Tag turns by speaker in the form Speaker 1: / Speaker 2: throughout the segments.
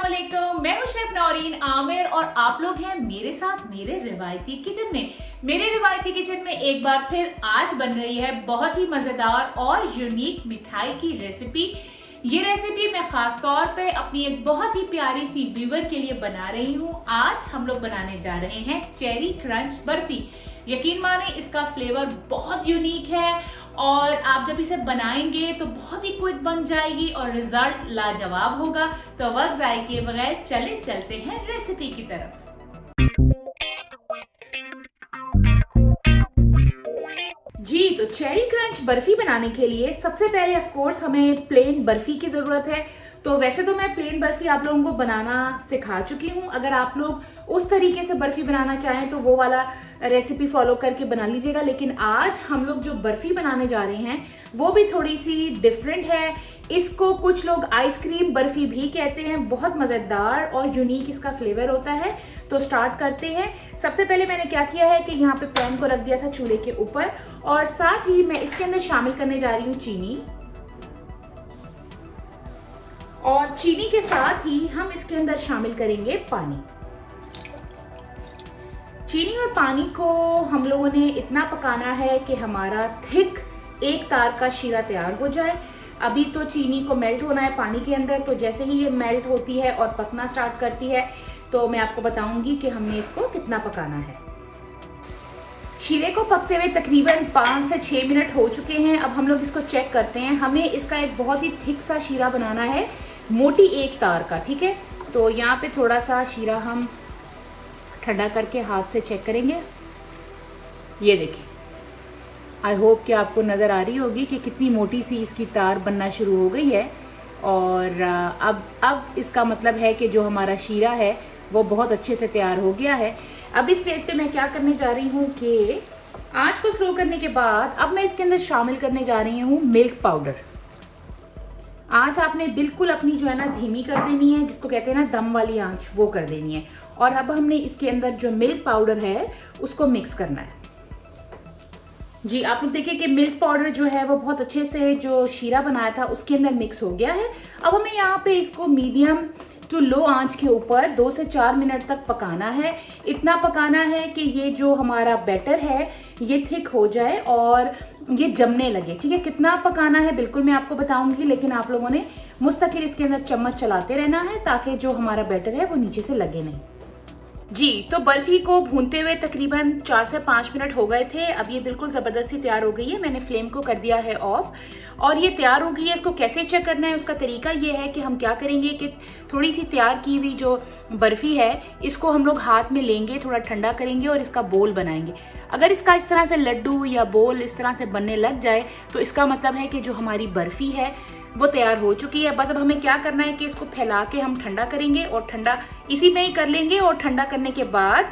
Speaker 1: अस्सलामुअलैकुम, मैं हूं शेफ नौरीन आमिर और आप लोग हैं मेरे साथ मेरे रिवायती किचन में। मेरे रिवायती किचन में एक बार फिर आज बन रही है बहुत ही मजेदार और यूनिक मिठाई की रेसिपी। ये रेसिपी मैं खास तौर पे अपनी एक बहुत ही प्यारी सी व्यूवर के लिए बना रही हूँ। आज हम लोग बनाने जा रहे हैं चेरी क्रंच बर्फी। यकीन माने इसका फ्लेवर बहुत यूनिक है और आप जब इसे बनाएंगे तो बहुत ही क्विक बन जाएगी और रिजल्ट लाजवाब होगा। तो वक्त जाए किए बगैर चलते हैं रेसिपी की तरफ। जी तो चेरी क्रंच बर्फी बनाने के लिए सबसे पहले ऑफ कोर्स हमें प्लेन बर्फी की जरूरत है। तो वैसे तो मैं प्लेन बर्फी आप लोगों को बनाना सिखा चुकी हूँ। अगर आप लोग उस तरीके से बर्फी बनाना चाहें तो वो वाला रेसिपी फॉलो करके बना लीजिएगा। लेकिन आज हम लोग जो बर्फी बनाने जा रहे हैं वो भी थोड़ी सी डिफरेंट है। इसको कुछ लोग आइसक्रीम बर्फी भी कहते हैं। बहुत मजेदार और यूनिक इसका फ्लेवर होता है। तो स्टार्ट करते हैं। सबसे पहले मैंने क्या किया है कि यहाँ पे पैन को रख दिया था चूल्हे के ऊपर और साथ ही मैं इसके अंदर शामिल करने जा रही हूँ चीनी। और चीनी के साथ ही हम इसके अंदर शामिल करेंगे पानी। चीनी और पानी को हम लोगों ने इतना पकाना है कि हमारा थिक एक तार का शीरा तैयार हो जाए। अभी तो चीनी को मेल्ट होना है पानी के अंदर, तो जैसे ही ये मेल्ट होती है और पकना स्टार्ट करती है तो मैं आपको बताऊंगी कि हमने इसको कितना पकाना है। शीरे को पकते हुए तकरीबन 5 से 6 मिनट हो चुके हैं। अब हम लोग इसको चेक करते हैं। हमें इसका एक बहुत ही थिक सा शीरा बनाना है, मोटी एक तार का, ठीक है। तो यहाँ पे थोड़ा सा शीरा हम ठंडा करके हाथ से चेक करेंगे। ये देखिए, आई होप कि आपको नज़र आ रही होगी कि कितनी मोटी सी इसकी तार बनना शुरू हो गई है। और अब इसका मतलब है कि जो हमारा शीरा है वो बहुत अच्छे से तैयार हो गया है। अब इस स्टेज पे मैं क्या करने जा रही हूँ कि आंच को स्लो करने के बाद अब मैं इसके अंदर शामिल करने जा रही हूँ मिल्क पाउडर। आंच आपने बिल्कुल अपनी जो है ना धीमी कर देनी है, जिसको कहते हैं ना दम वाली आंच, वो कर देनी है। और अब हमने इसके अंदर जो मिल्क पाउडर है उसको मिक्स करना है। जी आप लोग देखिए कि मिल्क पाउडर जो है वो बहुत अच्छे से जो शीरा बनाया था उसके अंदर मिक्स हो गया है। अब हमें यहाँ पे इसको मीडियम टू लो आंच के ऊपर 2 से 4 मिनट तक पकाना है। इतना पकाना है कि ये जो हमारा बैटर है ये थिक हो जाए और ये जमने लगे, ठीक है। कितना पकाना है बिल्कुल मैं आपको बताऊंगी, लेकिन आप लोगों ने मुस्तकिल इसके अंदर चम्मच चलाते रहना है ताकि जो हमारा बैटर है वो नीचे से लगे नहीं। जी तो बर्फी को भूनते हुए तकरीबन 4 से 5 मिनट हो गए थे। अब ये बिल्कुल ज़बरदस्ती तैयार हो गई है। मैंने फ्लेम को कर दिया है ऑफ और ये तैयार हो गई है। इसको कैसे चेक करना है उसका तरीका ये है कि हम क्या करेंगे कि थोड़ी सी तैयार की हुई जो बर्फी है इसको हम लोग हाथ में लेंगे, थोड़ा ठंडा करेंगे और इसका बोल बनाएंगे। अगर इसका इस तरह से लड्डू या बोल इस तरह से बनने लग जाए तो इसका मतलब है कि जो हमारी बर्फी है वो तैयार हो चुकी है। बस अब हमें क्या करना है कि इसको फैला के हम ठंडा करेंगे और ठंडा इसी में ही कर लेंगे। और ठंडा करने के बाद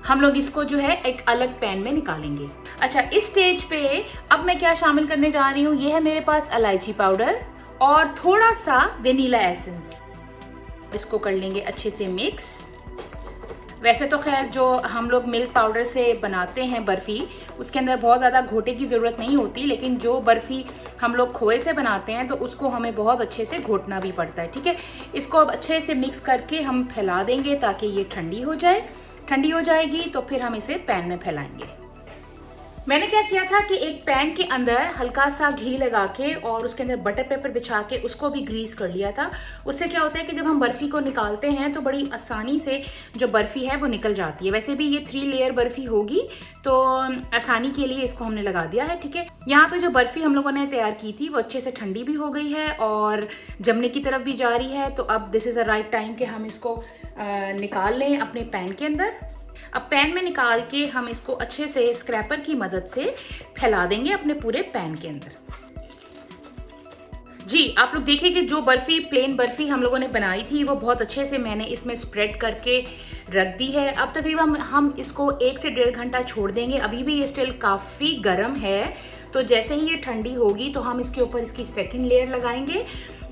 Speaker 1: हम लोग इसको जो है एक अलग पैन में निकालेंगे। अच्छा, इस स्टेज पे अब मैं क्या शामिल करने जा रही हूँ, ये है मेरे पास इलायची पाउडर और थोड़ा सा वेनिला एसेंस। इसको कर लेंगे अच्छे से मिक्स। वैसे तो खैर जो हम लोग मिल्क पाउडर से बनाते हैं बर्फ़ी उसके अंदर बहुत ज़्यादा घोटे की ज़रूरत नहीं होती, लेकिन जो बर्फ़ी हम लोग खोए से बनाते हैं तो उसको हमें बहुत अच्छे से घोटना भी पड़ता है, ठीक है। इसको अब अच्छे से मिक्स करके हम फैला देंगे ताकि ये ठंडी हो जाए। ठंडी हो जाएगी तो फिर हम इसे पैन में फैलाएंगे। मैंने क्या किया था कि एक पैन के अंदर हल्का सा घी लगा के और उसके अंदर बटर पेपर बिछा के उसको भी ग्रीस कर लिया था। उससे क्या होता है कि जब हम बर्फ़ी को निकालते हैं तो बड़ी आसानी से जो बर्फ़ी है वो निकल जाती है। वैसे भी ये 3 लेयर बर्फ़ी होगी तो आसानी के लिए इसको हमने लगा दिया है, ठीक है। यहाँ पे जो बर्फ़ी हम लोगों ने तैयार की थी वो अच्छे से ठंडी भी हो गई है और जमने की तरफ भी जा रही है। तो अब this is a right time कि हम इसको निकाल लें अपने पैन के अंदर। अब पैन में निकाल के हम इसको अच्छे से स्क्रैपर की मदद से फैला देंगे अपने पूरे पैन के अंदर। जी आप लोग देखिए कि जो बर्फी प्लेन बर्फी हम लोगों ने बनाई थी वो बहुत अच्छे से मैंने इसमें स्प्रेड करके रख दी है। अब तकरीबन हम इसको 1 से 1.5 घंटा छोड़ देंगे। अभी भी ये स्टिल काफ़ी गर्म है, तो जैसे ही ये ठंडी होगी तो हम इसके ऊपर इसकी सेकंड लेयर लगाएंगे।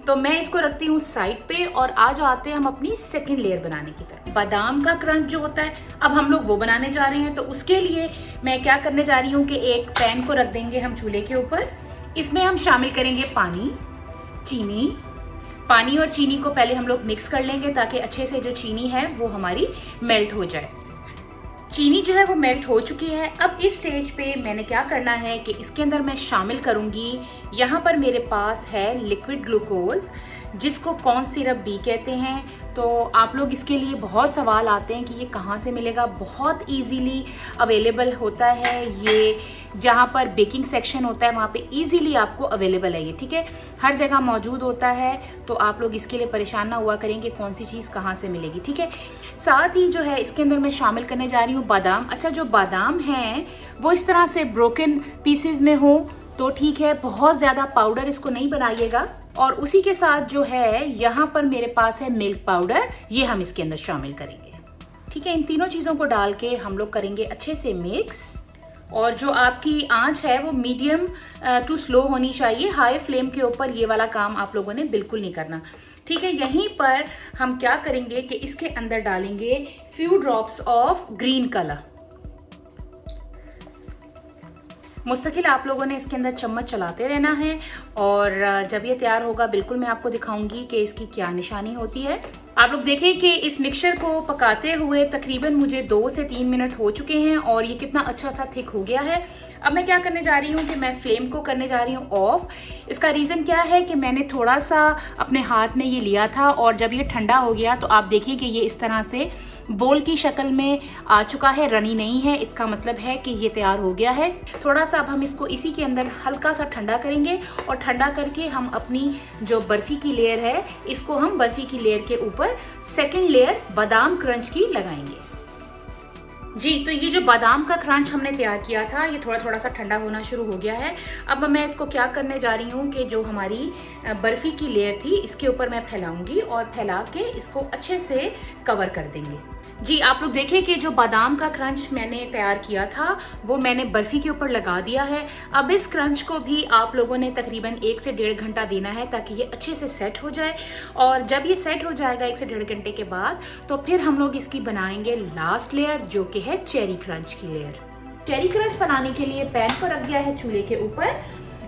Speaker 1: तो मैं इसको रखती हूँ साइड पे और आज आते हैं हम अपनी सेकंड लेयर बनाने की तरफ। बादाम का क्रंच जो होता है अब हम लोग वो बनाने जा रहे हैं। तो उसके लिए मैं क्या करने जा रही हूँ कि एक पैन को रख देंगे हम चूल्हे के ऊपर। इसमें हम शामिल करेंगे पानी, चीनी, पानी और चीनी को पहले हम लोग मिक्स कर लेंगे ताकि अच्छे से जो चीनी है वो हमारी मेल्ट हो जाए। चीनी जो है वो मेल्ट हो चुकी है। अब इस स्टेज पे मैंने क्या करना है कि इसके अंदर मैं शामिल करूँगी, यहाँ पर मेरे पास है लिक्विड ग्लूकोज, जिसको कॉर्न सिरप भी कहते हैं। तो आप लोग इसके लिए बहुत सवाल आते हैं कि ये कहाँ से मिलेगा। बहुत इजीली अवेलेबल होता है ये, जहाँ पर बेकिंग सेक्शन होता है वहाँ पे इजीली आपको अवेलेबल है ये, ठीक है, हर जगह मौजूद होता है। तो आप लोग इसके लिए परेशान ना हुआ करेंगे कौन सी चीज़ कहाँ से मिलेगी, ठीक है। साथ ही जो है इसके अंदर मैं शामिल करने जा रही हूँ बादाम। अच्छा, जो बादाम हैं वो इस तरह से ब्रोकन पीसेज में हो तो ठीक है, बहुत ज़्यादा पाउडर इसको नहीं बनाइएगा। और उसी के साथ जो है यहाँ पर मेरे पास है मिल्क पाउडर, ये हम इसके अंदर शामिल करेंगे, ठीक है। इन तीनों चीज़ों को डाल के हम लोग करेंगे अच्छे से मिक्स। और जो आपकी आंच है वो मीडियम टू स्लो होनी चाहिए, हाई फ्लेम के ऊपर ये वाला काम आप लोगों ने बिल्कुल नहीं करना, ठीक है। यहीं पर हम क्या करेंगे कि इसके अंदर डालेंगे few drops of green colour. मुस्तकिल आप लोगों ने इसके अंदर चम्मच चलाते रहना है और जब ये तैयार होगा बिल्कुल मैं आपको दिखाऊंगी कि इसकी क्या निशानी होती है। आप लोग देखें कि इस मिक्सचर को पकाते हुए तकरीबन मुझे 2 से 3 मिनट हो चुके हैं और ये कितना अच्छा सा थिक हो गया है। अब मैं क्या करने जा रही हूँ कि मैं फ्लेम को करने जा रही हूँ ऑफ। इसका रीज़न क्या है कि मैंने थोड़ा सा अपने हाथ में ये लिया था और जब ये ठंडा हो गया तो आप देखिए कि ये इस तरह से बोल की शक्ल में आ चुका है, रनी नहीं है। इसका मतलब है कि ये तैयार हो गया है। थोड़ा सा अब हम इसको इसी के अंदर हल्का सा ठंडा करेंगे और ठंडा करके हम अपनी जो बर्फ़ी की लेयर है इसको हम बर्फ़ी की लेयर के ऊपर सेकंड लेयर बादाम क्रंच की लगाएंगे। जी, तो ये जो बादाम का क्रंच हमने तैयार किया था ये थोड़ा थोड़ा सा ठंडा होना शुरू हो गया है। अब मैं इसको क्या करने जा रही हूँ कि जो हमारी बर्फ़ी की लेयर थी इसके ऊपर मैं फैलाऊंगी और फैला के इसको अच्छे से कवर कर देंगे। जी, आप लोग देखें कि जो बादाम का क्रंच मैंने तैयार किया था वो मैंने बर्फ़ी के ऊपर लगा दिया है। अब इस क्रंच को भी आप लोगों ने तकरीबन 1 से 1.5 घंटा देना है ताकि ये अच्छे से सेट हो जाए। और जब ये सेट हो जाएगा 1 से 1.5 घंटे के बाद तो फिर हम लोग इसकी बनाएंगे लास्ट लेयर, जो कि है चेरी क्रंच की लेयर। चेरी क्रंच बनाने के लिए पैन को रख दिया है चूल्हे के ऊपर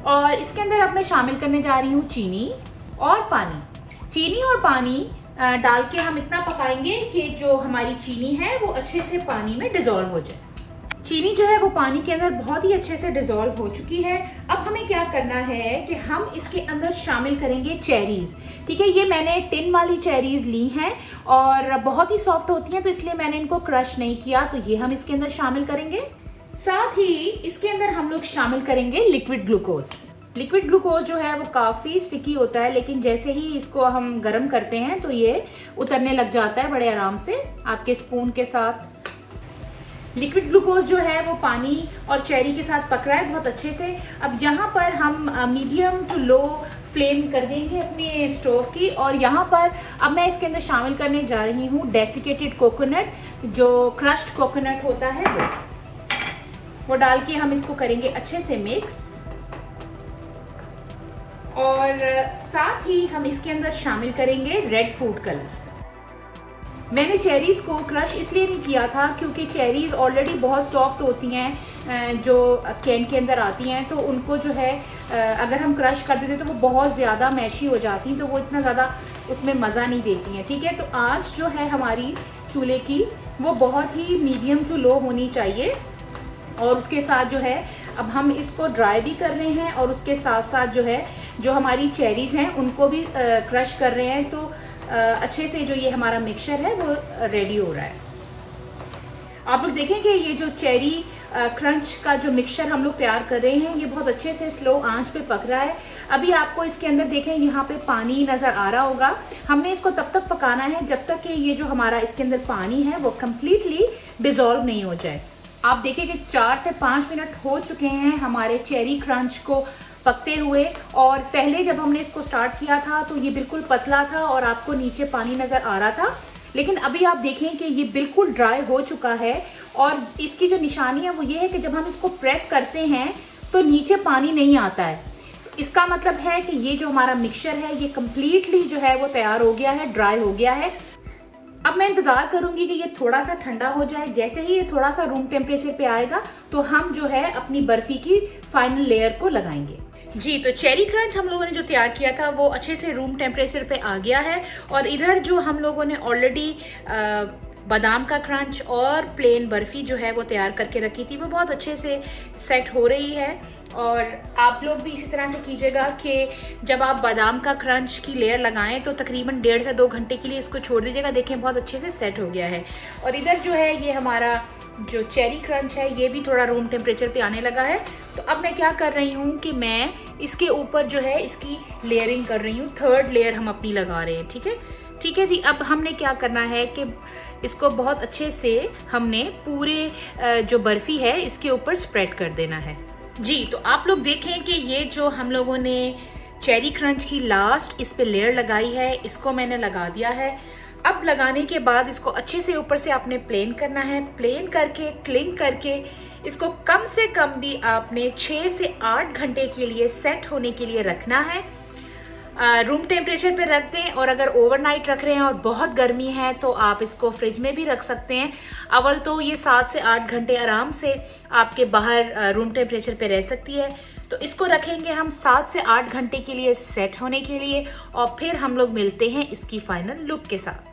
Speaker 1: और इसके अंदर अब मैं शामिल करने जा रही हूँ चीनी और पानी। चीनी और पानी डाल के हम इतना पकाएंगे कि जो हमारी चीनी है वो अच्छे से पानी में डिज़ोल्व हो जाए। चीनी जो है वो पानी के अंदर बहुत ही अच्छे से डिज़ोल्व हो चुकी है। अब हमें क्या करना है कि हम इसके अंदर शामिल करेंगे चेरीज़, ठीक है। ये मैंने टिन वाली चेरीज़ ली हैं और बहुत ही सॉफ्ट होती हैं तो इसलिए मैंने इनको क्रश नहीं किया, तो ये हम इसके अंदर शामिल करेंगे। साथ ही इसके अंदर हम लोग शामिल करेंगे लिक्विड ग्लूकोज। लिक्विड ग्लूकोज जो है वो काफ़ी स्टिकी होता है, लेकिन जैसे ही इसको हम गर्म करते हैं तो ये उतरने लग जाता है बड़े आराम से आपके स्पून के साथ। लिक्विड ग्लूकोज जो है वो पानी और चेरी के साथ पक रहा है बहुत अच्छे से। अब यहाँ पर हम मीडियम टू लो फ्लेम कर देंगे अपने स्टोव की और यहाँ पर अब मैं इसके अंदर शामिल करने जा रही हूँ डेसिकेटेड कोकोनट, जो क्रश्ड कोकोनट होता है वो डाल के हम इसको करेंगे अच्छे से मिक्स। और साथ ही हम इसके अंदर शामिल करेंगे रेड फूड कलर। मैंने चेरीज़ को क्रश इसलिए नहीं किया था क्योंकि चेरीज़ ऑलरेडी बहुत सॉफ्ट होती हैं जो कैन के अंदर आती हैं, तो उनको जो है अगर हम क्रश कर देते तो वो बहुत ज़्यादा मैशी हो जाती हैं, तो वो इतना ज़्यादा उसमें मज़ा नहीं देती हैं, ठीक है। तो आँच जो है हमारी चूल्हे की वो बहुत ही मीडियम टू लो होनी चाहिए। और उसके साथ जो है अब हम इसको ड्राई भी कर रहे हैं और उसके साथ साथ जो है जो हमारी चेरीज़ हैं उनको भी क्रश कर रहे हैं, तो अच्छे से जो ये हमारा मिक्सचर है वो रेडी हो रहा है। आप लोग देखें कि ये जो चेरी क्रंच का जो मिक्सचर हम लोग तैयार कर रहे हैं ये बहुत अच्छे से स्लो आंच पे पक रहा है। अभी आपको इसके अंदर देखें यहाँ पे पानी नज़र आ रहा होगा। हमने इसको तब तक पकाना है जब तक कि ये जो हमारा इसके अंदर पानी है वो कम्प्लीटली डिज़ोल्व नहीं हो जाए। आप देखिए कि 4 से 5 मिनट हो चुके हैं हमारे चेरी क्रंच को पकते हुए, और पहले जब हमने इसको स्टार्ट किया था तो ये बिल्कुल पतला था और आपको नीचे पानी नज़र आ रहा था, लेकिन अभी आप देखें कि ये बिल्कुल ड्राई हो चुका है। और इसकी जो निशानी है वो ये है कि जब हम इसको प्रेस करते हैं तो नीचे पानी नहीं आता है। इसका मतलब है कि ये जो हमारा मिक्सचर है ये कम्प्लीटली जो है वो तैयार हो गया है, ड्राई हो गया है। अब मैं इंतज़ार करूंगी कि ये थोड़ा सा ठंडा हो जाए। जैसे ही ये थोड़ा सा रूम टेम्परेचर पे आएगा तो हम जो है अपनी बर्फ़ी की फाइनल लेयर को लगाएंगे। जी, तो चेरी क्रंच हम लोगों ने जो तैयार किया था वो अच्छे से रूम टेम्परेचर पे आ गया है। और इधर जो हम लोगों ने ऑलरेडी बादाम का क्रंच और प्लेन बर्फ़ी जो है वो तैयार करके रखी थी, वो बहुत अच्छे से सेट हो रही है। और आप लोग भी इसी तरह से कीजिएगा कि जब आप बादाम का क्रंच की लेयर लगाएं तो तकरीबन 1.5 से 2 घंटे के लिए इसको छोड़ दीजिएगा। देखें बहुत अच्छे से सेट हो गया है। और इधर जो है ये हमारा जो चेरी क्रंच है ये भी थोड़ा रूम टेम्परेचर पे आने लगा है। तो अब मैं क्या कर रही हूँ कि मैं इसके ऊपर जो है इसकी लेयरिंग कर रही हूँ। 3rd लेयर हम अपनी लगा रहे हैं। ठीक है जी। अब हमने क्या करना है कि इसको बहुत अच्छे से हमने पूरे जो बर्फ़ी है इसके ऊपर स्प्रेड कर देना है। जी, तो आप लोग देखें कि ये जो हम लोगों ने चेरी क्रंच की लास्ट इस पे लेयर लगाई है, इसको मैंने लगा दिया है। अब लगाने के बाद इसको अच्छे से ऊपर से आपने प्लेन करना है। प्लेन करके क्लिंग करके इसको कम से कम भी आपने 6 से 8 घंटे के लिए सेट होने के लिए रखना है। रूम टेम्परेचर पे रख दें। और अगर ओवरनाइट रख रहे हैं और बहुत गर्मी है तो आप इसको फ्रिज में भी रख सकते हैं। अव्वल तो ये 7 से 8 घंटे आराम से आपके बाहर रूम टेम्परेचर पे रह सकती है। तो इसको रखेंगे हम 7 से 8 घंटे के लिए सेट होने के लिए, और फिर हम लोग मिलते हैं इसकी फाइनल लुक के साथ।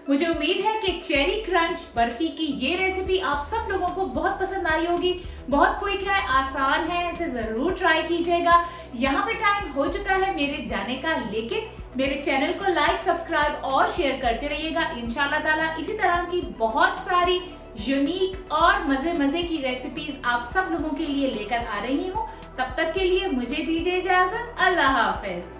Speaker 1: मुझे उम्मीद है कि चेरी क्रंच बर्फी की ये रेसिपी आप सब लोगों को बहुत पसंद आई होगी। बहुत क्विक है, आसान है, इसे जरूर ट्राई कीजिएगा। यहाँ पे टाइम हो चुका है मेरे जाने का, लेकिन मेरे चैनल को लाइक, सब्सक्राइब और शेयर करते रहिएगा। इंशाल्लाह ताला इसी तरह की बहुत सारी यूनिक और मजे की रेसिपीज आप सब लोगों के लिए लेकर आ रही हूँ। तब तक के लिए मुझे दीजिए इजाजत। अल्लाह हाफिज।